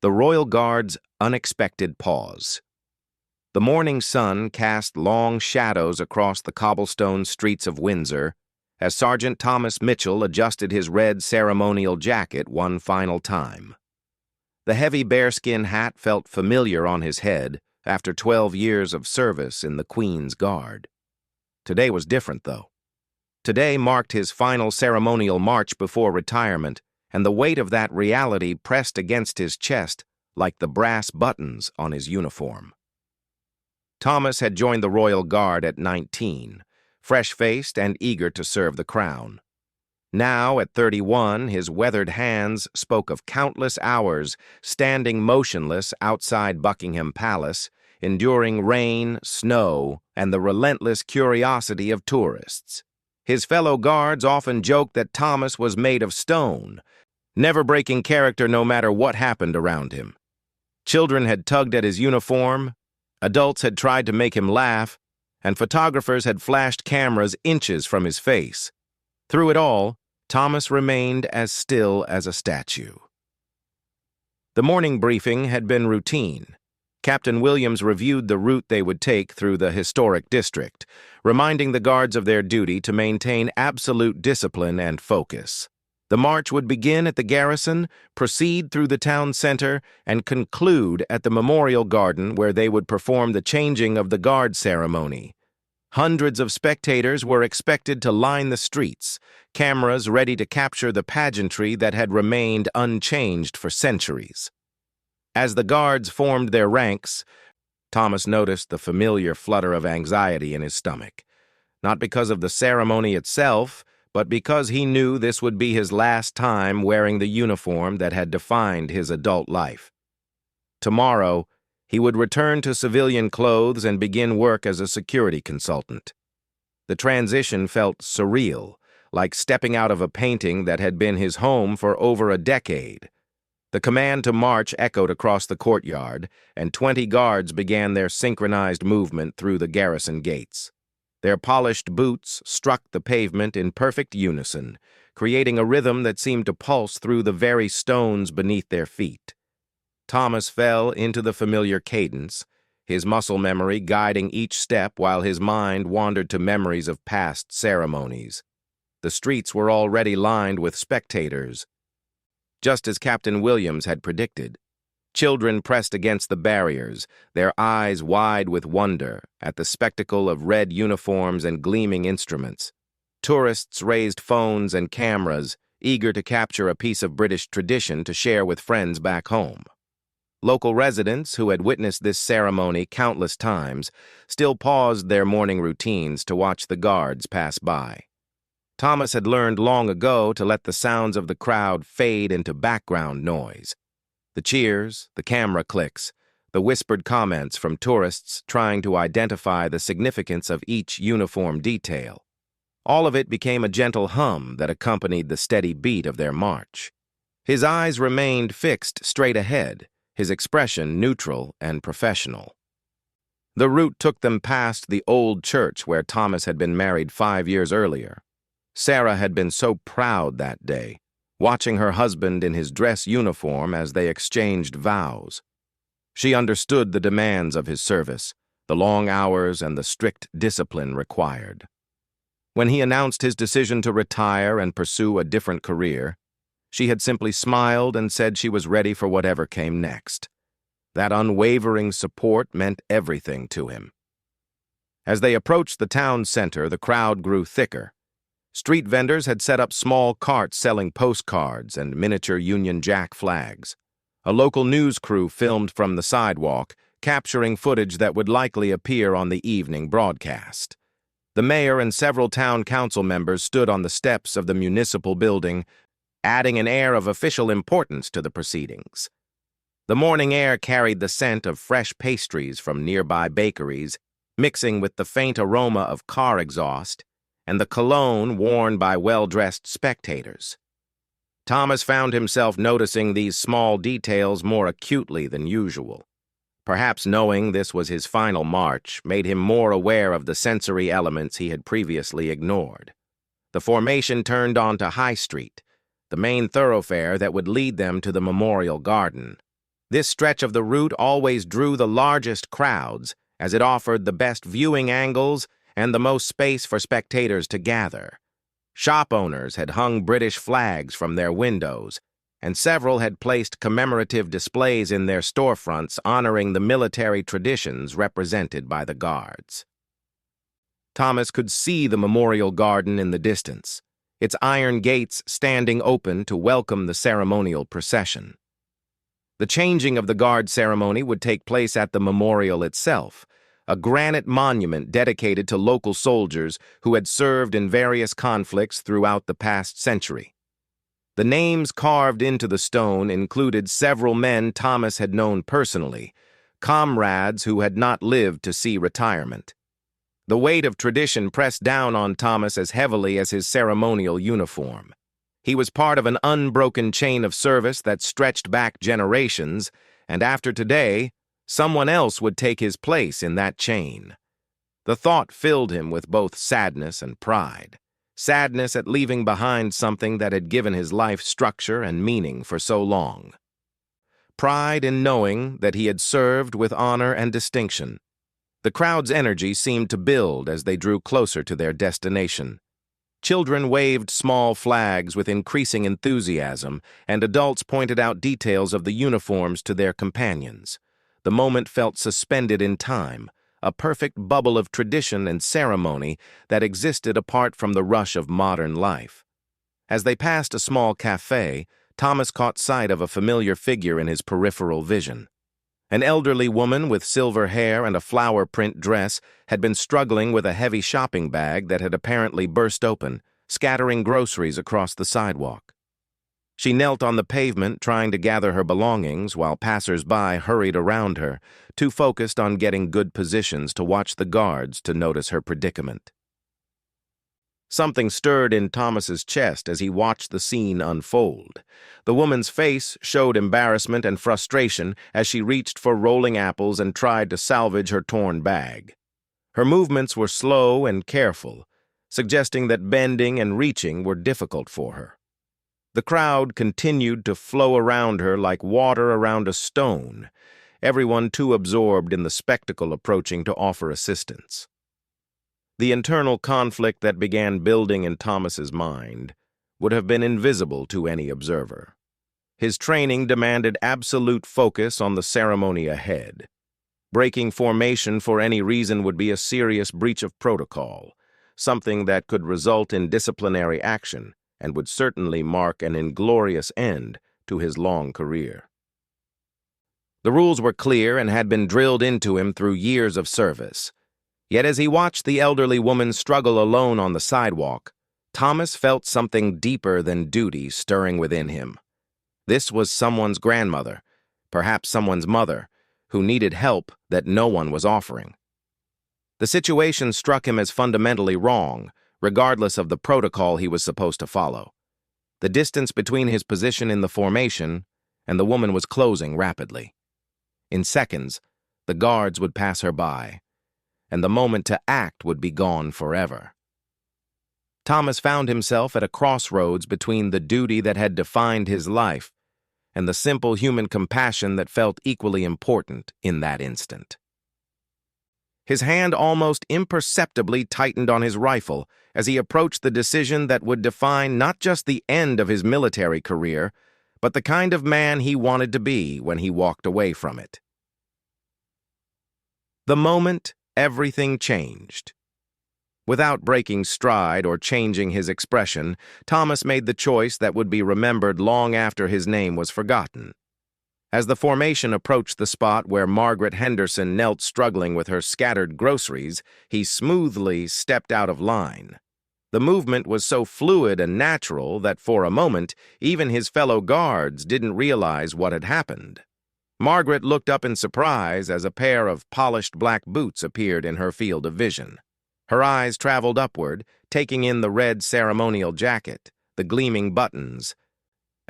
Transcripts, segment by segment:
The Royal Guard's unexpected pause. The morning sun cast long shadows across the cobblestone streets of Windsor as Sergeant Thomas Mitchell adjusted his red ceremonial jacket one final time. The heavy bearskin hat felt familiar on his head after 12 years of service in the Queen's Guard. Today was different, though. Today marked his final ceremonial march before retirement, and the weight of that reality pressed against his chest like the brass buttons on his uniform. Thomas had joined the Royal Guard at 19, fresh-faced and eager to serve the crown. Now, at 31, his weathered hands spoke of countless hours standing motionless outside Buckingham Palace, enduring rain, snow, and the relentless curiosity of tourists. His fellow guards often joked that Thomas was made of stone, never breaking character no matter what happened around him. Children had tugged at his uniform, adults had tried to make him laugh, and photographers had flashed cameras inches from his face. Through it all, Thomas remained as still as a statue. The morning briefing had been routine. Captain Williams reviewed the route they would take through the historic district, reminding the guards of their duty to maintain absolute discipline and focus. The march would begin at the garrison, proceed through the town center, and conclude at the Memorial Garden where they would perform the changing of the guard ceremony. Hundreds of spectators were expected to line the streets, cameras ready to capture the pageantry that had remained unchanged for centuries. As the guards formed their ranks, Thomas noticed the familiar flutter of anxiety in his stomach, not because of the ceremony itself, but because he knew this would be his last time wearing the uniform that had defined his adult life. Tomorrow, he would return to civilian clothes and begin work as a security consultant. The transition felt surreal, like stepping out of a painting that had been his home for over a decade. The command to march echoed across the courtyard, and 20 guards began their synchronized movement through the garrison gates. Their polished boots struck the pavement in perfect unison, creating a rhythm that seemed to pulse through the very stones beneath their feet. Thomas fell into the familiar cadence, his muscle memory guiding each step while his mind wandered to memories of past ceremonies. The streets were already lined with spectators. Just as Captain Williams had predicted, children pressed against the barriers, their eyes wide with wonder at the spectacle of red uniforms and gleaming instruments. Tourists raised phones and cameras, eager to capture a piece of British tradition to share with friends back home. Local residents, who had witnessed this ceremony countless times, still paused their morning routines to watch the guards pass by. Thomas had learned long ago to let the sounds of the crowd fade into background noise. The cheers, the camera clicks, the whispered comments from tourists trying to identify the significance of each uniform detail. All of it became a gentle hum that accompanied the steady beat of their march. His eyes remained fixed straight ahead, his expression neutral and professional. The route took them past the old church where Thomas had been married 5 years earlier. Sarah had been so proud that day, watching her husband in his dress uniform as they exchanged vows. She understood the demands of his service, the long hours and the strict discipline required. When he announced his decision to retire and pursue a different career, she had simply smiled and said she was ready for whatever came next. That unwavering support meant everything to him. As they approached the town center, the crowd grew thicker. Street vendors had set up small carts selling postcards and miniature Union Jack flags. A local news crew filmed from the sidewalk, capturing footage that would likely appear on the evening broadcast. The mayor and several town council members stood on the steps of the municipal building, adding an air of official importance to the proceedings. The morning air carried the scent of fresh pastries from nearby bakeries, mixing with the faint aroma of car exhaust and the cologne worn by well-dressed spectators. Thomas found himself noticing these small details more acutely than usual. Perhaps knowing this was his final march made him more aware of the sensory elements he had previously ignored. The formation turned onto High Street, the main thoroughfare that would lead them to the Memorial Garden. This stretch of the route always drew the largest crowds, as it offered the best viewing angles and the most space for spectators to gather. Shop owners had hung British flags from their windows, and several had placed commemorative displays in their storefronts honoring the military traditions represented by the guards. Thomas could see the memorial garden in the distance, its iron gates standing open to welcome the ceremonial procession. The changing of the guard ceremony would take place at the memorial itself, a granite monument dedicated to local soldiers who had served in various conflicts throughout the past century. The names carved into the stone included several men Thomas had known personally, comrades who had not lived to see retirement. The weight of tradition pressed down on Thomas as heavily as his ceremonial uniform. He was part of an unbroken chain of service that stretched back generations, and after today, someone else would take his place in that chain. The thought filled him with both sadness and pride. Sadness at leaving behind something that had given his life structure and meaning for so long. Pride in knowing that he had served with honor and distinction. The crowd's energy seemed to build as they drew closer to their destination. Children waved small flags with increasing enthusiasm, and adults pointed out details of the uniforms to their companions. The moment felt suspended in time, a perfect bubble of tradition and ceremony that existed apart from the rush of modern life. As they passed a small cafe, Thomas caught sight of a familiar figure in his peripheral vision. An elderly woman with silver hair and a flower-print dress had been struggling with a heavy shopping bag that had apparently burst open, scattering groceries across the sidewalk. She knelt on the pavement trying to gather her belongings while passers-by hurried around her, too focused on getting good positions to watch the guards to notice her predicament. Something stirred in Thomas's chest as he watched the scene unfold. The woman's face showed embarrassment and frustration as she reached for rolling apples and tried to salvage her torn bag. Her movements were slow and careful, suggesting that bending and reaching were difficult for her. The crowd continued to flow around her like water around a stone, everyone too absorbed in the spectacle approaching to offer assistance. The internal conflict that began building in Thomas's mind would have been invisible to any observer. His training demanded absolute focus on the ceremony ahead. Breaking formation for any reason would be a serious breach of protocol, something that could result in disciplinary action and would certainly mark an inglorious end to his long career. The rules were clear and had been drilled into him through years of service. Yet as he watched the elderly woman struggle alone on the sidewalk, Thomas felt something deeper than duty stirring within him. This was someone's grandmother, perhaps someone's mother, who needed help that no one was offering. The situation struck him as fundamentally wrong, regardless of the protocol he was supposed to follow. The distance between his position in the formation and the woman was closing rapidly. In seconds, the guards would pass her by, and the moment to act would be gone forever. Thomas found himself at a crossroads between the duty that had defined his life and the simple human compassion that felt equally important in that instant. His hand almost imperceptibly tightened on his rifle as he approached the decision that would define not just the end of his military career, but the kind of man he wanted to be when he walked away from it. The moment everything changed. Without breaking stride or changing his expression, Thomas made the choice that would be remembered long after his name was forgotten. As the formation approached the spot where Margaret Henderson knelt struggling with her scattered groceries, he smoothly stepped out of line. The movement was so fluid and natural that for a moment, even his fellow guards didn't realize what had happened. Margaret looked up in surprise as a pair of polished black boots appeared in her field of vision. Her eyes traveled upward, taking in the red ceremonial jacket, the gleaming buttons,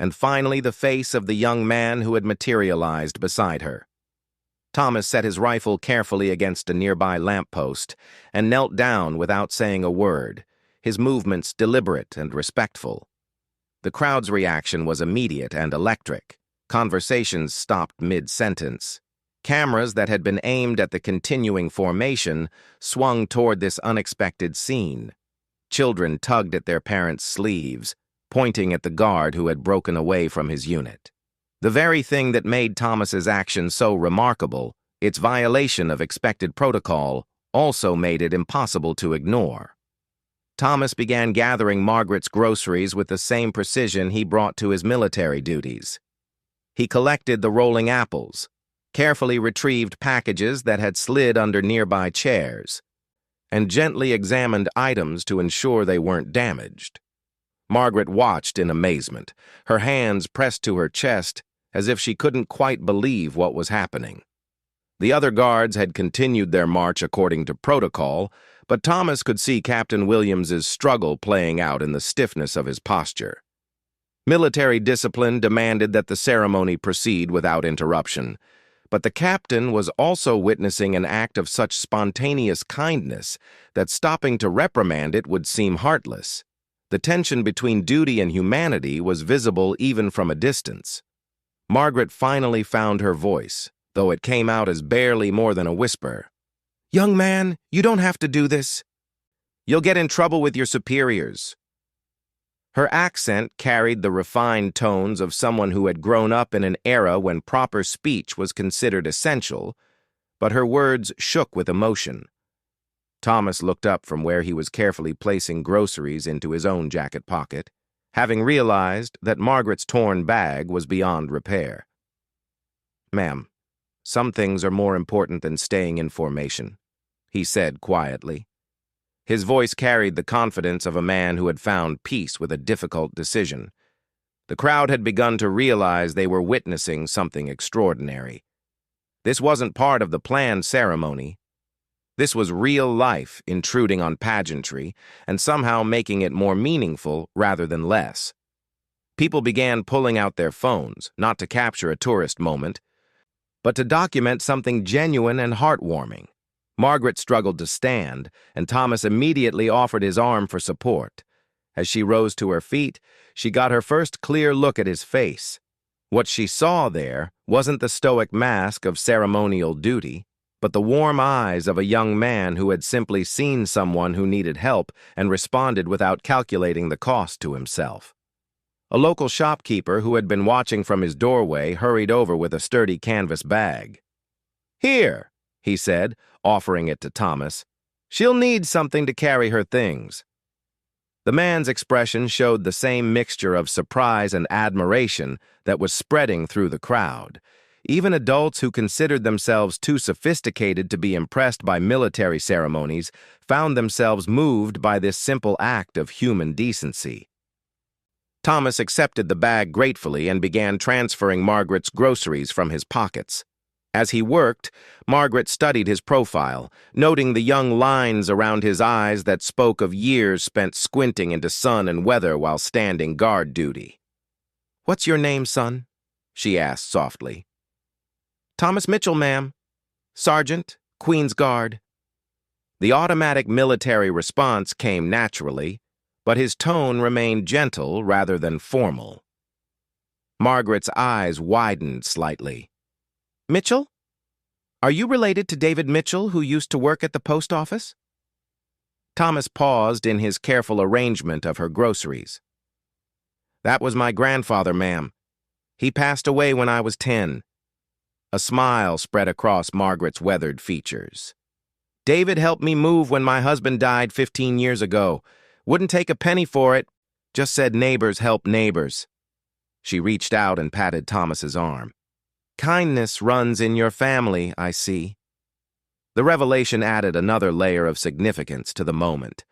and finally the face of the young man who had materialized beside her. Thomas set his rifle carefully against a nearby lamppost and knelt down without saying a word, his movements deliberate and respectful. The crowd's reaction was immediate and electric. Conversations stopped mid-sentence. Cameras that had been aimed at the continuing formation swung toward this unexpected scene. Children tugged at their parents' sleeves, pointing at the guard who had broken away from his unit. The very thing that made Thomas's action so remarkable, its violation of expected protocol, also made it impossible to ignore. Thomas began gathering Margaret's groceries with the same precision he brought to his military duties. He collected the rolling apples, carefully retrieved packages that had slid under nearby chairs, and gently examined items to ensure they weren't damaged. Margaret watched in amazement, her hands pressed to her chest as if she couldn't quite believe what was happening. The other guards had continued their march according to protocol, but Thomas could see Captain Williams's struggle playing out in the stiffness of his posture. Military discipline demanded that the ceremony proceed without interruption, but the captain was also witnessing an act of such spontaneous kindness that stopping to reprimand it would seem heartless. The tension between duty and humanity was visible even from a distance. Margaret finally found her voice, though it came out as barely more than a whisper. "Young man, you don't have to do this. You'll get in trouble with your superiors." Her accent carried the refined tones of someone who had grown up in an era when proper speech was considered essential, but her words shook with emotion. Thomas looked up from where he was carefully placing groceries into his own jacket pocket, having realized that Margaret's torn bag was beyond repair. "Ma'am, some things are more important than staying in formation," he said quietly. His voice carried the confidence of a man who had found peace with a difficult decision. The crowd had begun to realize they were witnessing something extraordinary. This wasn't part of the planned ceremony. This was real life intruding on pageantry and somehow making it more meaningful rather than less. People began pulling out their phones, not to capture a tourist moment, but to document something genuine and heartwarming. Margaret struggled to stand, and Thomas immediately offered his arm for support. As she rose to her feet, she got her first clear look at his face. What she saw there wasn't the stoic mask of ceremonial duty, but the warm eyes of a young man who had simply seen someone who needed help and responded without calculating the cost to himself. A local shopkeeper who had been watching from his doorway hurried over with a sturdy canvas bag. "Here," he said, offering it to Thomas. "She'll need something to carry her things." The man's expression showed the same mixture of surprise and admiration that was spreading through the crowd. Even adults who considered themselves too sophisticated to be impressed by military ceremonies found themselves moved by this simple act of human decency. Thomas accepted the bag gratefully and began transferring Margaret's groceries from his pockets. As he worked, Margaret studied his profile, noting the young lines around his eyes that spoke of years spent squinting into sun and weather while standing guard duty. "What's your name, son?" she asked softly. "Thomas Mitchell, ma'am. Sergeant, Queen's Guard." The automatic military response came naturally, but his tone remained gentle rather than formal. Margaret's eyes widened slightly. "Mitchell? Are you related to David Mitchell, who used to work at the post office?" Thomas paused in his careful arrangement of her groceries. "That was my grandfather, ma'am. He passed away when I was 10. A smile spread across Margaret's weathered features. "David helped me move when my husband died 15 years ago. Wouldn't take a penny for it. Just said neighbors help neighbors." She reached out and patted Thomas's arm. "Kindness runs in your family, I see." The revelation added another layer of significance to the moment.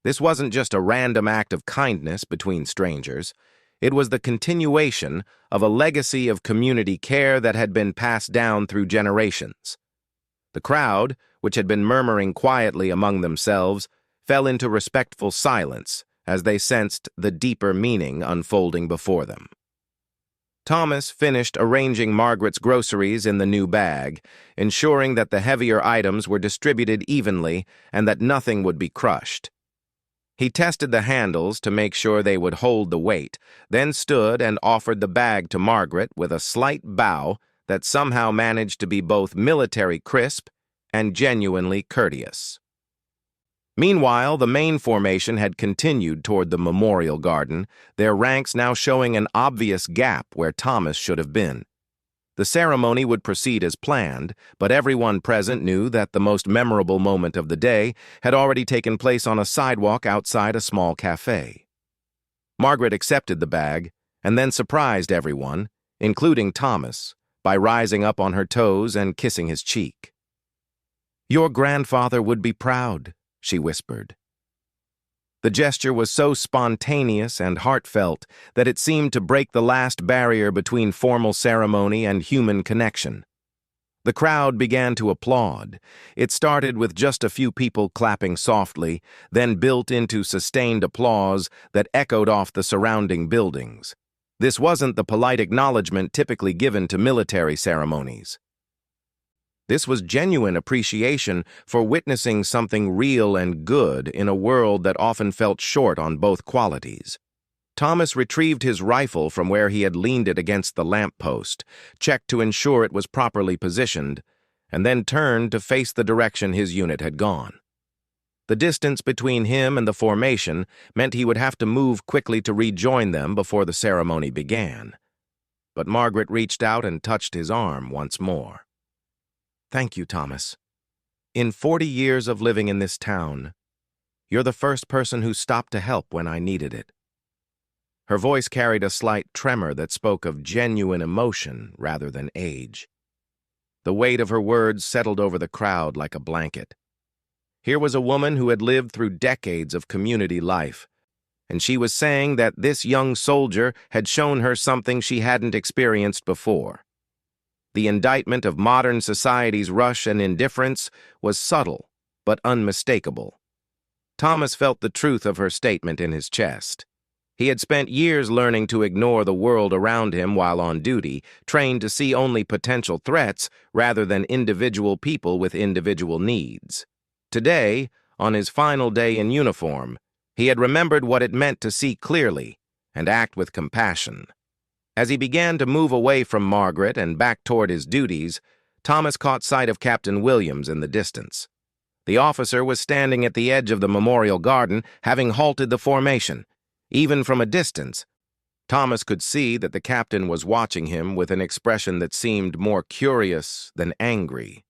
This wasn't just a random act of kindness between strangers. It was the continuation of a legacy of community care that had been passed down through generations. The crowd, which had been murmuring quietly among themselves, fell into respectful silence as they sensed the deeper meaning unfolding before them. Thomas finished arranging Margaret's groceries in the new bag, ensuring that the heavier items were distributed evenly and that nothing would be crushed. He tested the handles to make sure they would hold the weight, then stood and offered the bag to Margaret with a slight bow that somehow managed to be both military crisp and genuinely courteous. Meanwhile, the main formation had continued toward the memorial garden, their ranks now showing an obvious gap where Thomas should have been. The ceremony would proceed as planned, but everyone present knew that the most memorable moment of the day had already taken place on a sidewalk outside a small cafe. Margaret accepted the bag and then surprised everyone, including Thomas, by rising up on her toes and kissing his cheek. "Your grandfather would be proud," she whispered. The gesture was so spontaneous and heartfelt that it seemed to break the last barrier between formal ceremony and human connection. The crowd began to applaud. It started with just a few people clapping softly, then built into sustained applause that echoed off the surrounding buildings. This wasn't the polite acknowledgement typically given to military ceremonies. This was genuine appreciation for witnessing something real and good in a world that often felt short on both qualities. Thomas retrieved his rifle from where he had leaned it against the lamppost, checked to ensure it was properly positioned, and then turned to face the direction his unit had gone. The distance between him and the formation meant he would have to move quickly to rejoin them before the ceremony began. But Margaret reached out and touched his arm once more. "Thank you, Thomas. In 40 years of living in this town, you're the first person who stopped to help when I needed it." Her voice carried a slight tremor that spoke of genuine emotion rather than age. The weight of her words settled over the crowd like a blanket. Here was a woman who had lived through decades of community life, and she was saying that this young soldier had shown her something she hadn't experienced before. The indictment of modern society's rush and indifference was subtle but unmistakable. Thomas felt the truth of her statement in his chest. He had spent years learning to ignore the world around him while on duty, trained to see only potential threats rather than individual people with individual needs. Today, on his final day in uniform, he had remembered what it meant to see clearly and act with compassion. As he began to move away from Margaret and back toward his duties, Thomas caught sight of Captain Williams in the distance. The officer was standing at the edge of the memorial garden, having halted the formation. Even from a distance, Thomas could see that the captain was watching him with an expression that seemed more curious than angry.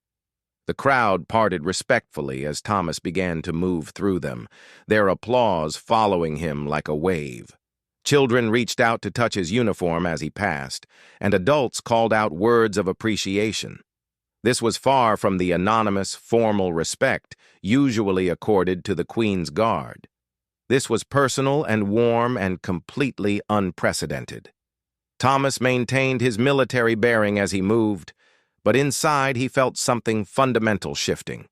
The crowd parted respectfully as Thomas began to move through them, their applause following him like a wave. Children reached out to touch his uniform as he passed, and adults called out words of appreciation. This was far from the anonymous, formal respect usually accorded to the Queen's Guard. This was personal and warm and completely unprecedented. Thomas maintained his military bearing as he moved, but inside he felt something fundamental shifting.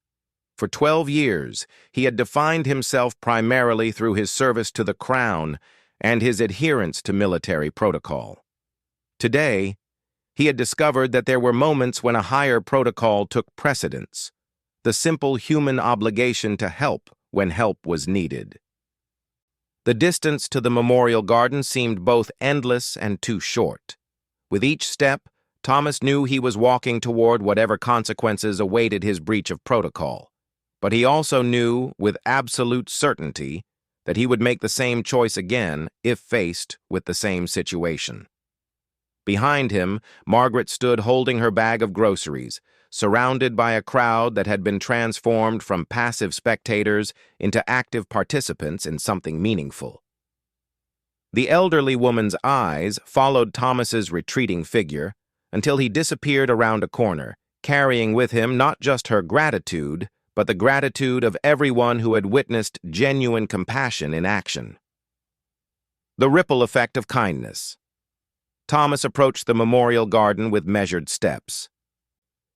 For 12 years, he had defined himself primarily through his service to the Crown and his adherence to military protocol. Today, he had discovered that there were moments when a higher protocol took precedence, the simple human obligation to help when help was needed. The distance to the memorial garden seemed both endless and too short. With each step, Thomas knew he was walking toward whatever consequences awaited his breach of protocol. But he also knew, with absolute certainty, that he would make the same choice again if faced with the same situation. Behind him, Margaret stood holding her bag of groceries, surrounded by a crowd that had been transformed from passive spectators into active participants in something meaningful. The elderly woman's eyes followed Thomas's retreating figure until he disappeared around a corner, carrying with him not just her gratitude, but the gratitude of everyone who had witnessed genuine compassion in action. The ripple effect of kindness. Thomas approached the memorial garden with measured steps,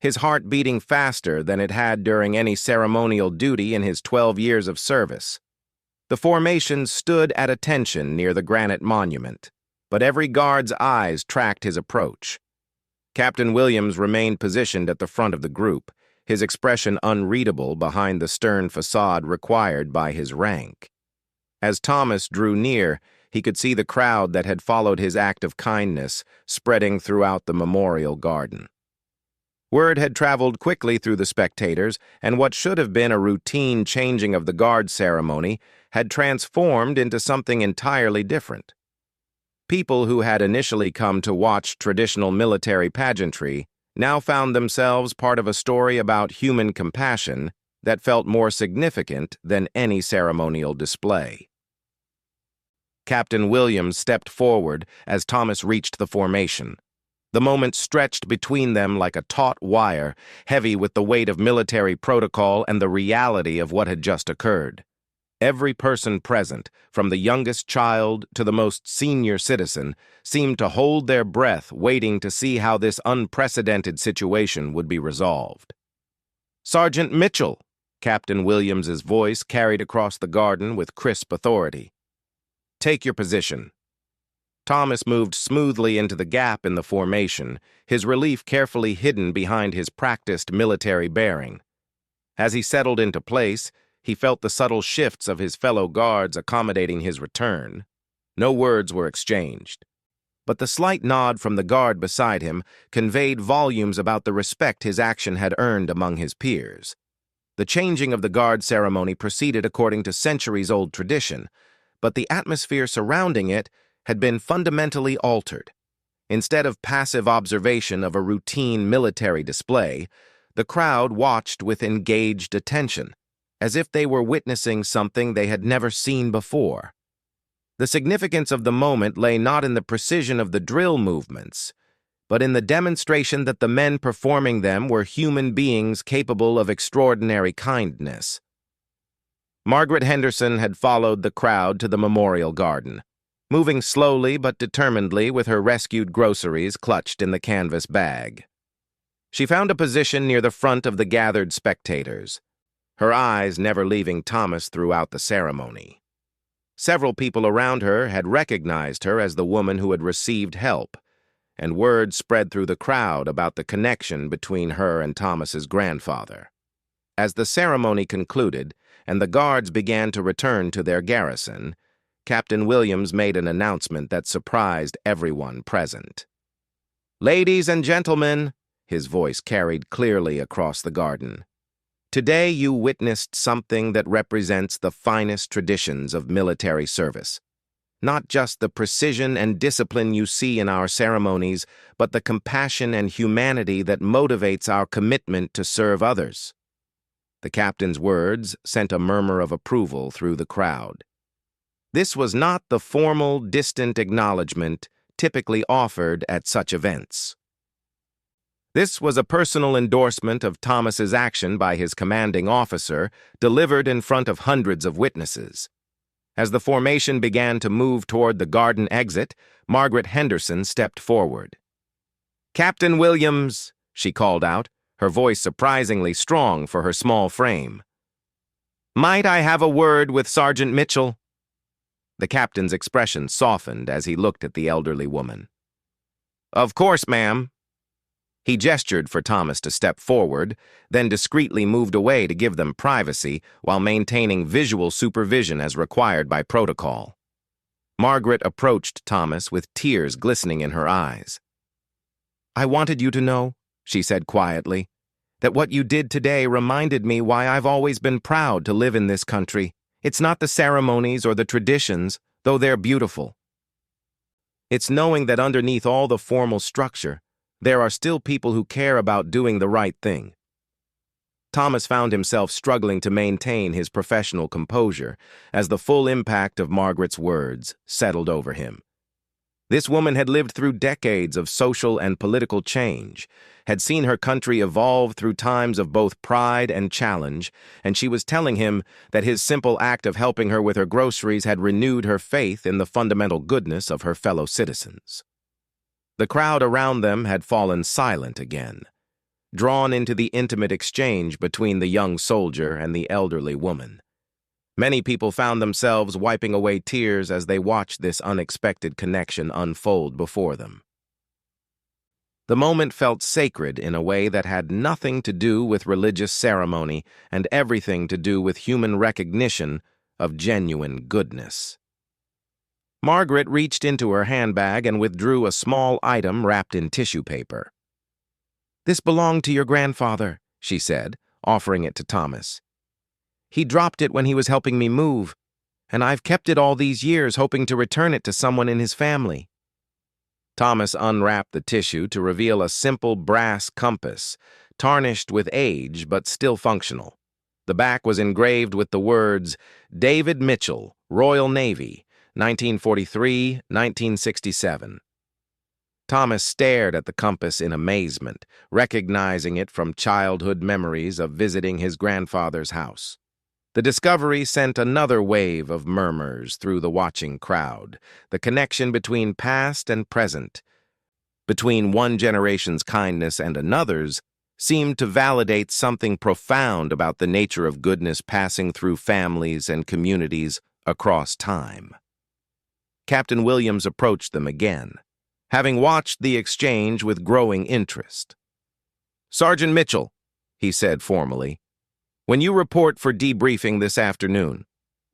his heart beating faster than it had during any ceremonial duty in his 12 years of service. The formation stood at attention near the granite monument, but every guard's eyes tracked his approach. Captain Williams remained positioned at the front of the group, his expression unreadable behind the stern facade required by his rank. As Thomas drew near, he could see the crowd that had followed his act of kindness spreading throughout the memorial garden. Word had traveled quickly through the spectators, and what should have been a routine changing of the guard ceremony had transformed into something entirely different. People who had initially come to watch traditional military pageantry now found themselves part of a story about human compassion that felt more significant than any ceremonial display. Captain Williams stepped forward as Thomas reached the formation. The moment stretched between them like a taut wire, heavy with the weight of military protocol and the reality of what had just occurred. Every person present, from the youngest child to the most senior citizen, seemed to hold their breath, waiting to see how this unprecedented situation would be resolved. "Sergeant Mitchell," Captain Williams's voice carried across the garden with crisp authority. "Take your position." Thomas moved smoothly into the gap in the formation, his relief carefully hidden behind his practiced military bearing. As he settled into place, he felt the subtle shifts of his fellow guards accommodating his return. No words were exchanged, but the slight nod from the guard beside him conveyed volumes about the respect his action had earned among his peers. The changing of the guard ceremony proceeded according to centuries-old tradition, but the atmosphere surrounding it had been fundamentally altered. Instead of passive observation of a routine military display, the crowd watched with engaged attention, as if they were witnessing something they had never seen before. The significance of the moment lay not in the precision of the drill movements, but in the demonstration that the men performing them were human beings capable of extraordinary kindness. Margaret Henderson had followed the crowd to the memorial garden, moving slowly but determinedly with her rescued groceries clutched in the canvas bag. She found a position near the front of the gathered spectators, her eyes never leaving Thomas throughout the ceremony. Several people around her had recognized her as the woman who had received help, and word spread through the crowd about the connection between her and Thomas's grandfather. As the ceremony concluded and the guards began to return to their garrison, Captain Williams made an announcement that surprised everyone present. "Ladies and gentlemen," his voice carried clearly across the garden, "today you witnessed something that represents the finest traditions of military service. Not just the precision and discipline you see in our ceremonies, but the compassion and humanity that motivates our commitment to serve others." The captain's words sent a murmur of approval through the crowd. This was not the formal, distant acknowledgement typically offered at such events. This was a personal endorsement of Thomas's action by his commanding officer, delivered in front of hundreds of witnesses. As the formation began to move toward the garden exit, Margaret Henderson stepped forward. "Captain Williams," she called out, her voice surprisingly strong for her small frame. "Might I have a word with Sergeant Mitchell?" The captain's expression softened as he looked at the elderly woman. "Of course, ma'am." He gestured for Thomas to step forward, then discreetly moved away to give them privacy while maintaining visual supervision as required by protocol. Margaret approached Thomas with tears glistening in her eyes. "I wanted you to know," she said quietly, "that what you did today reminded me why I've always been proud to live in this country. It's not the ceremonies or the traditions, though they're beautiful. It's knowing that underneath all the formal structure, there are still people who care about doing the right thing." Thomas found himself struggling to maintain his professional composure as the full impact of Margaret's words settled over him. This woman had lived through decades of social and political change, had seen her country evolve through times of both pride and challenge, and she was telling him that his simple act of helping her with her groceries had renewed her faith in the fundamental goodness of her fellow citizens. The crowd around them had fallen silent again, drawn into the intimate exchange between the young soldier and the elderly woman. Many people found themselves wiping away tears as they watched this unexpected connection unfold before them. The moment felt sacred in a way that had nothing to do with religious ceremony and everything to do with human recognition of genuine goodness. Margaret reached into her handbag and withdrew a small item wrapped in tissue paper. "This belonged to your grandfather," she said, offering it to Thomas. "He dropped it when he was helping me move, and I've kept it all these years hoping to return it to someone in his family." Thomas unwrapped the tissue to reveal a simple brass compass, tarnished with age but still functional. The back was engraved with the words, "David Mitchell, Royal Navy, 1943-1967. Thomas stared at the compass in amazement, recognizing it from childhood memories of visiting his grandfather's house. The discovery sent another wave of murmurs through the watching crowd, the connection between past and present, between one generation's kindness and another's, seemed to validate something profound about the nature of goodness passing through families and communities across time. Captain Williams approached them again, having watched the exchange with growing interest. "Sergeant Mitchell," he said formally, "when you report for debriefing this afternoon,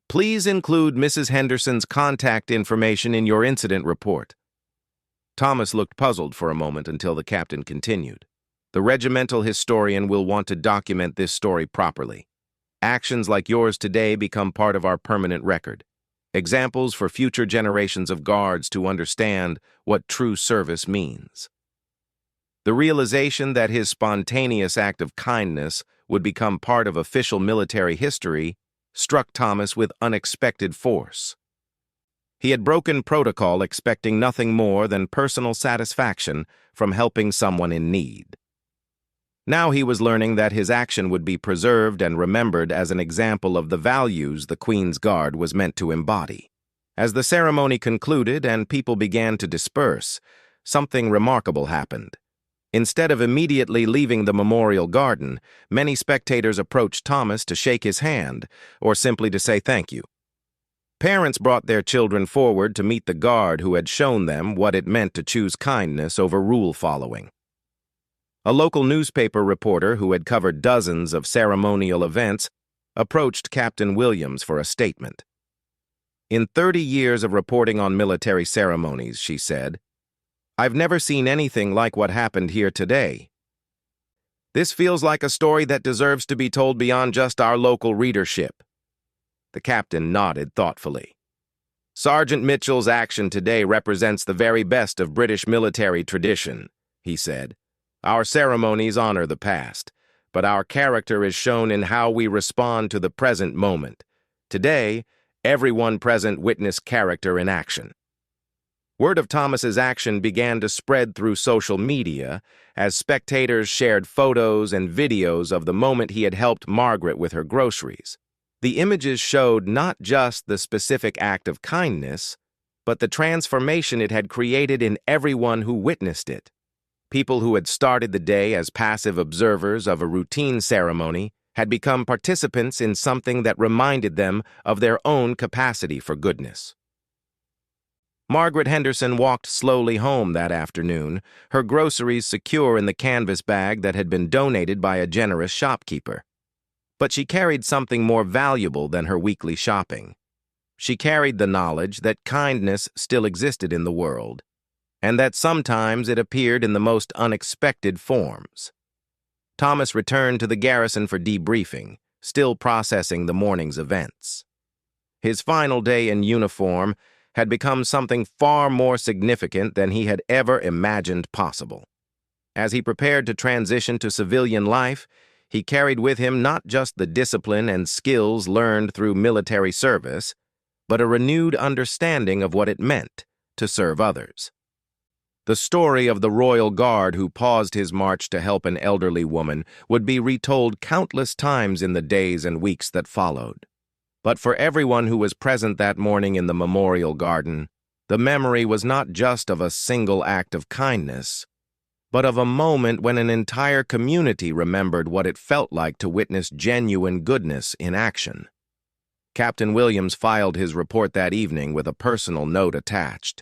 please include Mrs. Henderson's contact information in your incident report." Thomas looked puzzled for a moment until the captain continued. "The regimental historian will want to document this story properly. Actions like yours today become part of our permanent record. Examples for future generations of guards to understand what true service means." The realization that his spontaneous act of kindness would become part of official military history struck Thomas with unexpected force. He had broken protocol expecting nothing more than personal satisfaction from helping someone in need. Now he was learning that his action would be preserved and remembered as an example of the values the Queen's Guard was meant to embody. As the ceremony concluded and people began to disperse, something remarkable happened. Instead of immediately leaving the memorial garden, many spectators approached Thomas to shake his hand or simply to say thank you. Parents brought their children forward to meet the guard who had shown them what it meant to choose kindness over rule following. A local newspaper reporter who had covered dozens of ceremonial events approached Captain Williams for a statement. "In 30 years of reporting on military ceremonies," she said, "I've never seen anything like what happened here today. This feels like a story that deserves to be told beyond just our local readership." The captain nodded thoughtfully. "Sergeant Mitchell's action today represents the very best of British military tradition," he said. "Our ceremonies honor the past, but our character is shown in how we respond to the present moment. Today, everyone present witnessed character in action." Word of Thomas's action began to spread through social media as spectators shared photos and videos of the moment he had helped Margaret with her groceries. The images showed not just the specific act of kindness, but the transformation it had created in everyone who witnessed it. People who had started the day as passive observers of a routine ceremony had become participants in something that reminded them of their own capacity for goodness. Margaret Henderson walked slowly home that afternoon, her groceries secure in the canvas bag that had been donated by a generous shopkeeper. But she carried something more valuable than her weekly shopping. She carried the knowledge that kindness still existed in the world, and that sometimes it appeared in the most unexpected forms. Thomas returned to the garrison for debriefing, still processing the morning's events. His final day in uniform had become something far more significant than he had ever imagined possible. As he prepared to transition to civilian life, he carried with him not just the discipline and skills learned through military service, but a renewed understanding of what it meant to serve others. The story of the Royal Guard who paused his march to help an elderly woman would be retold countless times in the days and weeks that followed. But for everyone who was present that morning in the memorial garden, the memory was not just of a single act of kindness, but of a moment when an entire community remembered what it felt like to witness genuine goodness in action. Captain Williams filed his report that evening with a personal note attached.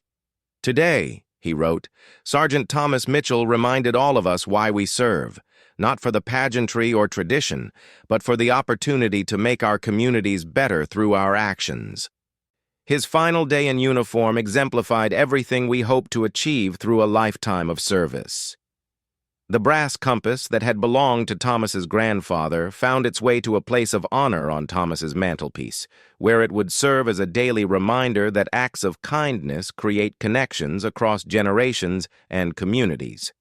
"Today," he wrote, "Sergeant Thomas Mitchell reminded all of us why we serve, not for the pageantry or tradition, but for the opportunity to make our communities better through our actions. His final day in uniform exemplified everything we hope to achieve through a lifetime of service. The brass compass that had belonged to Thomas's grandfather found its way to a place of honor on Thomas's mantelpiece, where it would serve as a daily reminder that acts of kindness create connections across generations and communities.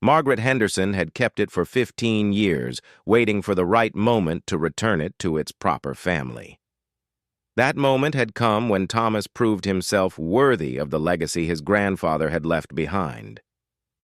Margaret Henderson had kept it for 15 years, waiting for the right moment to return it to its proper family. That moment had come when Thomas proved himself worthy of the legacy his grandfather had left behind.